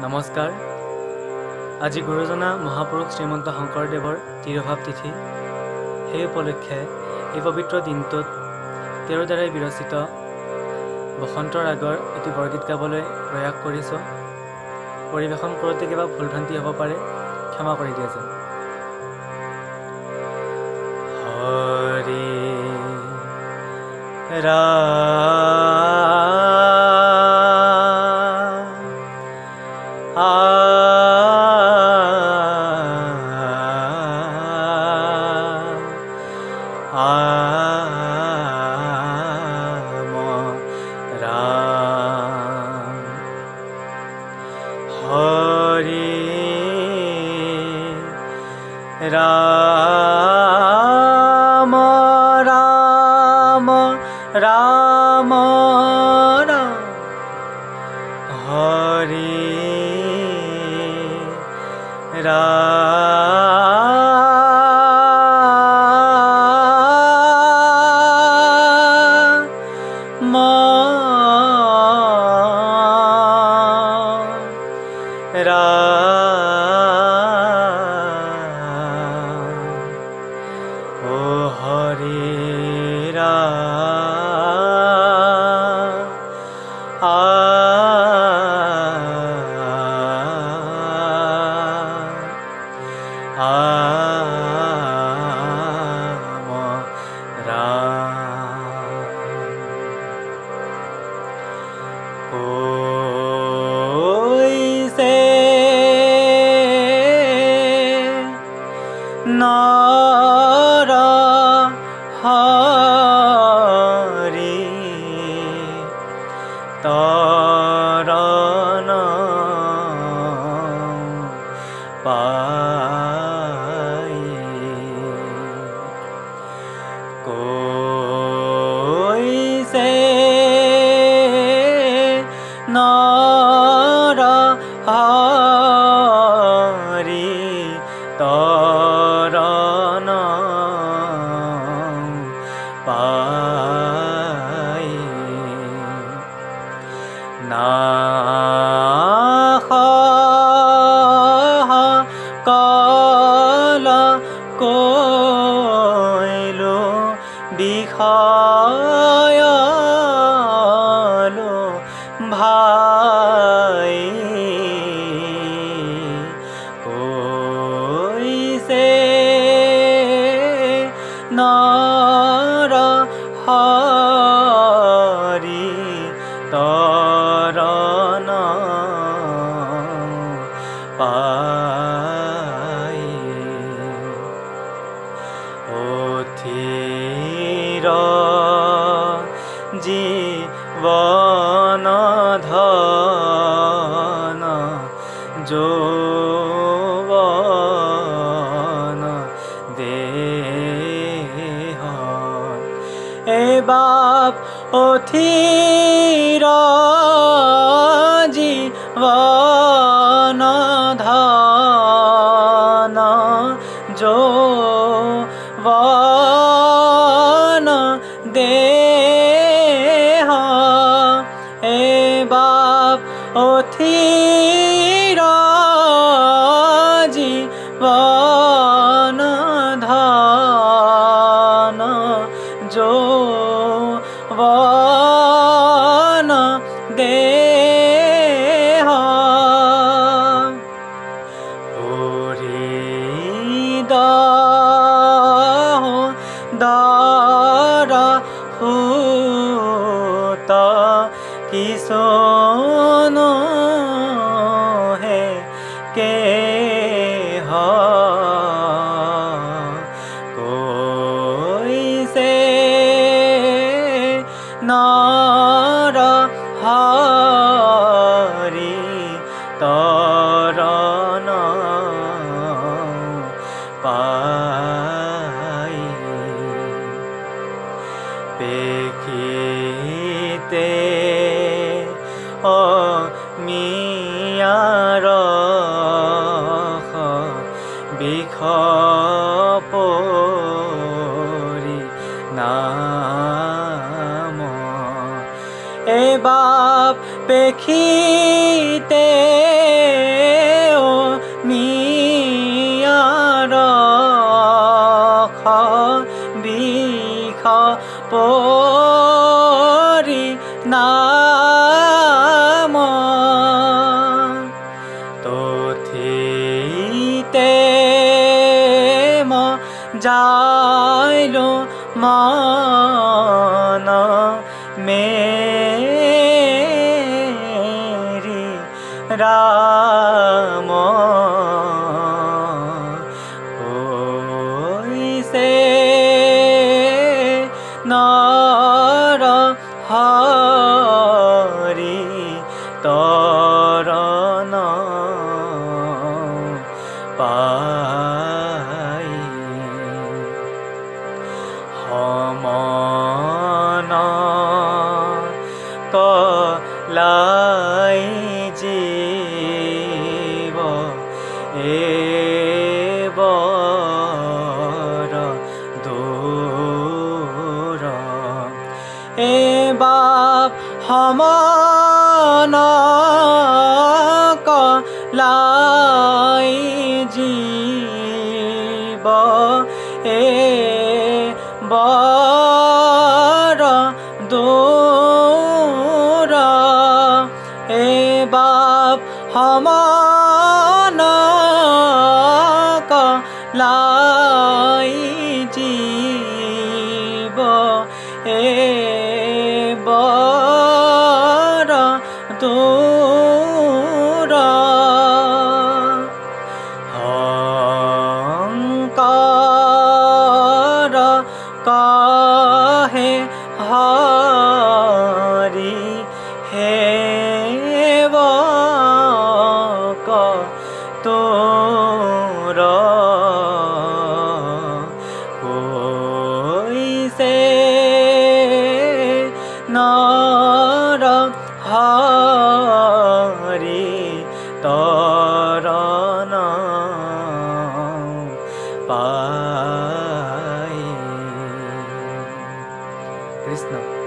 নমস্কাৰ। আজি গুৰুজনা মহাপুৰুষ শ্ৰীমন্ত শংকৰদেৱৰ তিৰোভাৱ তিথি। সেই উপলক্ষে এই পবিত্ৰ দিনটোত তেওঁৰ দ্বাৰাই বিৰচিত বসন্ত ৰাগৰ এটি বৰগীত গাবলৈ প্ৰয়াস কৰিছোঁ। পৰিৱেশন কৰোঁতে কিবা ভুল ভ্ৰান্তি হ'ব পাৰে, ক্ষমা কৰি দিয়ে যেন। হৰি রাম রাম রাম রাম হরি রাম নর হরি তরণ পাই কৈছে নর হরি তরণ পাই নাশ কল কৈলো বিষয়লো ভাই কৈছে নর হরি তরণ পাই অথিৰ জীৱন ধন যৌৱন দেহ বাপ অথিৰ জীৱন ধন যৌৱন দেহ বাপ অথিৰ জীৱন ধন যৌৱন দেহ দৰ সুত কিশোনো হে কেহ কৈছে নৰ হৰি তৰণ পাই পেখিতে মিয়াৰ বিষ পৰি নাম বাপ পেখিতে मान मेरी राम कोई से नर हरि तरन पाई हमन कलाई जीव एबर दूर ए बाप हमन कलाई जीव एबर दूर ए बाप हमन कलाई जीव एबर दूर हंकार काहे हरि हेव तोर कोई से नर हरि तरन पाई। कृष्ण।